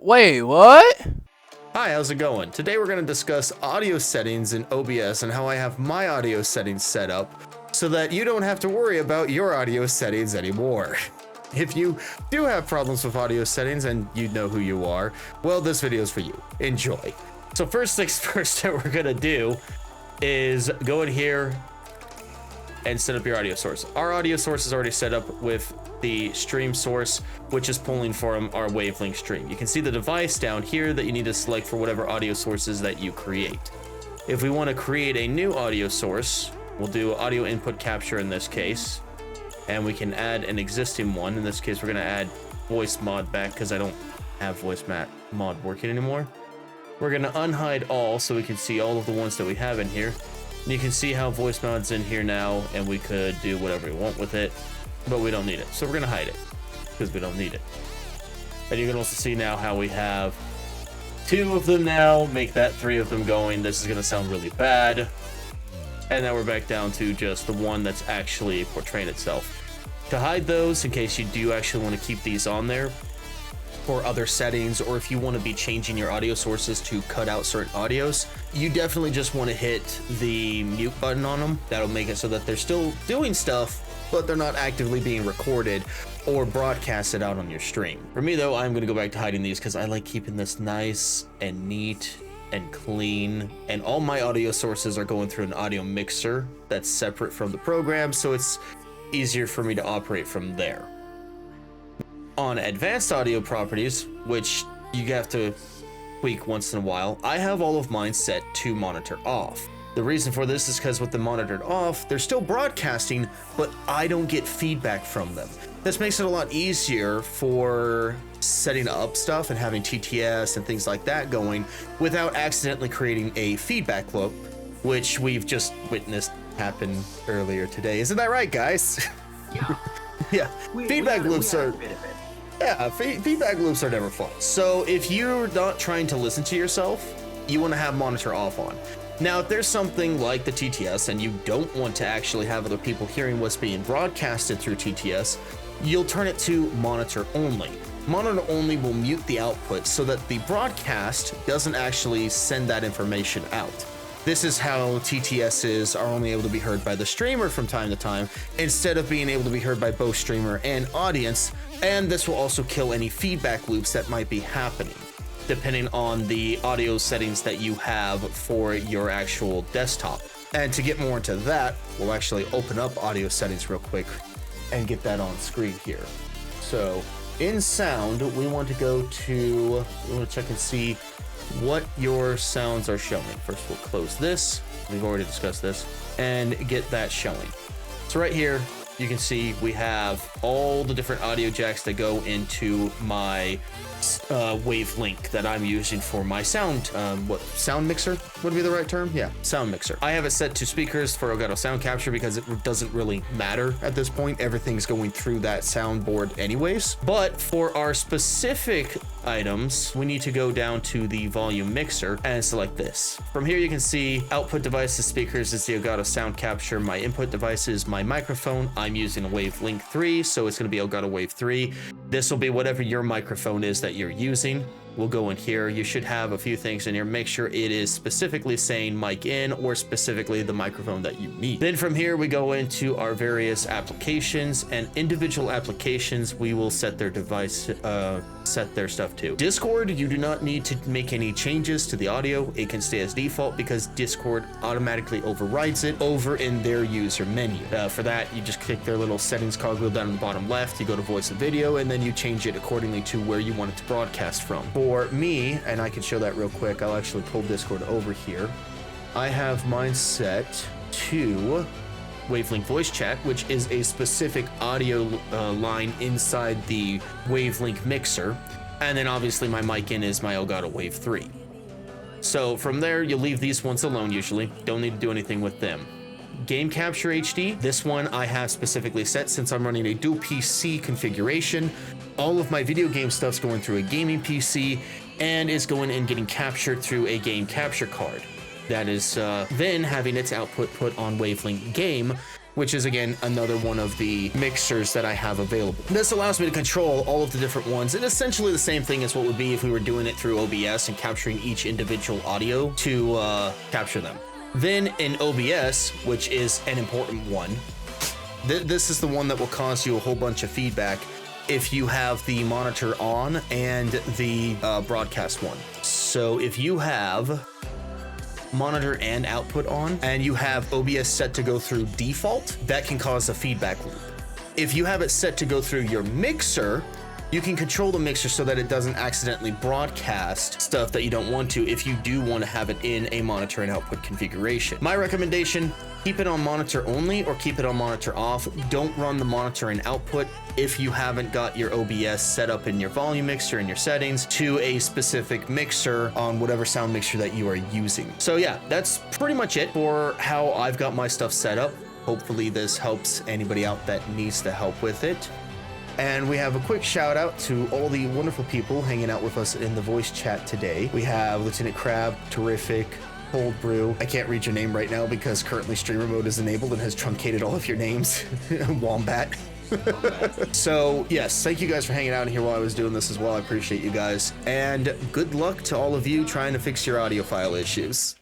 Wait, what? Hi, how's it going? Today we're going to discuss audio settings in OBS and how I have my audio settings set up so that you don't have to worry about your audio settings anymore. If you do have problems with audio settings and you know who you are, well, this video is for you. Enjoy. So first things first that we're going to do is go in here and set up your audio source. Our audio source is already set up with the stream source, which is pulling from our wavelength stream. You can see the device down here that you need to select for whatever audio sources that you create. If we want to create a new audio source, we'll do audio input capture in this case, and we can add an existing one. In this case, we're going to add voice mod back because I don't have voice mod working anymore. We're going to unhide all so we can see all of the ones that we have in here. And you can see how voice mod's in here now, and we could do whatever we want with it, but we don't need it. So we're gonna hide it because we don't need it. And you can also see now how we have 2 of them now, make that 3 of them going. This is gonna sound really bad. And now we're back down to just the one that's actually portraying itself. To hide those, in case you do actually want to keep these on there for other settings, or if you want to be changing your audio sources to cut out certain audios, you definitely just want to hit the mute button on them. That'll make it so that they're still doing stuff, but they're not actively being recorded or broadcasted out on your stream. For me though, I'm going to go back to hiding these because I like keeping this nice and neat and clean, and all my audio sources are going through an audio mixer that's separate from the program, so it's easier for me to operate from there. On advanced audio properties, which you have to tweak once in a while, I have all of mine set to monitor off. The reason for this is because with the monitored off, they're still broadcasting, but I don't get feedback from them. This makes it a lot easier for setting up stuff and having TTS and things like that going without accidentally creating a feedback loop, which we've just witnessed happen earlier today. Isn't that right, guys? Yeah. Yeah. Feedback loops are... Yeah, feedback loops are never fun. So if you're not trying to listen to yourself, you want to have monitor off on. Now, if there's something like the TTS and you don't want to actually have other people hearing what's being broadcasted through TTS, you'll turn it to monitor only. Monitor only will mute the output so that the broadcast doesn't actually send that information out. This is how TTSs are only able to be heard by the streamer from time to time, instead of being able to be heard by both streamer and audience, and this will also kill any feedback loops that might be happening, depending on the audio settings that you have for your actual desktop. And to get more into that, we'll actually open up audio settings real quick and get that on screen here. So in sound, we want to check and see what your sounds are showing. First, we'll close this. We've already discussed this, and get that showing. So right here, you can see we have all the different audio jacks that go into my wave link that I'm using for my sound. Sound mixer would be the right term? Yeah, sound mixer. I have it set to speakers for Elgato Sound Capture because it doesn't really matter at this point. Everything's going through that soundboard anyways. But for our specific items, we need to go down to the volume mixer and select this. From here, you can see output devices, speakers is the Elgato Sound Capture. My input device is my microphone. I'm using a Wave Link 3, so it's going to be Elgato Wave 3. This will be whatever your microphone is that you're using. We'll go in here. You should have a few things in here. Make sure it is specifically saying mic in or specifically the microphone that you need. Then from here, we go into our various applications, and individual applications, we will set their device, set their stuff to. Discord, you do not need to make any changes to the audio. It can stay as default because Discord automatically overrides it over in their user menu. For that, you just click their little settings cogwheel down in the bottom left. You go to voice and video, and then you change it accordingly to where you want it to broadcast from. For me, and I can show that real quick, I'll actually pull Discord over here. I have mine set to Wavelink Voice Chat, which is a specific audio line inside the Wavelink mixer. And then obviously my mic in is my Elgato Wave 3. So from there, you'll leave these ones alone usually. Don't need to do anything with them. Game Capture HD, this one I have specifically set since I'm running a dual PC configuration. All of my video game stuff's going through a gaming PC and is going and getting captured through a game capture card. That is then having its output put on Wavelink Game, which is again another one of the mixers that I have available. This allows me to control all of the different ones, and essentially the same thing as what would be if we were doing it through OBS and capturing each individual audio to capture them. Then in OBS, which is an important one, this is the one that will cause you a whole bunch of feedback if you have the monitor on and the broadcast one. So if you have monitor and output on and you have OBS set to go through default, that can cause a feedback loop. If you have it set to go through your mixer, you can control the mixer so that it doesn't accidentally broadcast stuff that you don't want to if you do want to have it in a monitor and output configuration. My recommendation, keep it on monitor only or keep it on monitor off. Don't run the monitor and output if you haven't got your OBS set up in your volume mixer and your settings to a specific mixer on whatever sound mixer that you are using. So yeah, that's pretty much it for how I've got my stuff set up. Hopefully this helps anybody out that needs the help with it. And we have a quick shout out to all the wonderful people hanging out with us in the voice chat today. We have Lieutenant Crab, Terrific, Cold Brew. I can't read your name right now because currently streamer mode is enabled and has truncated all of your names. Wombat. So yes, thank you guys for hanging out here while I was doing this as well. I appreciate you guys. And good luck to all of you trying to fix your audio file issues.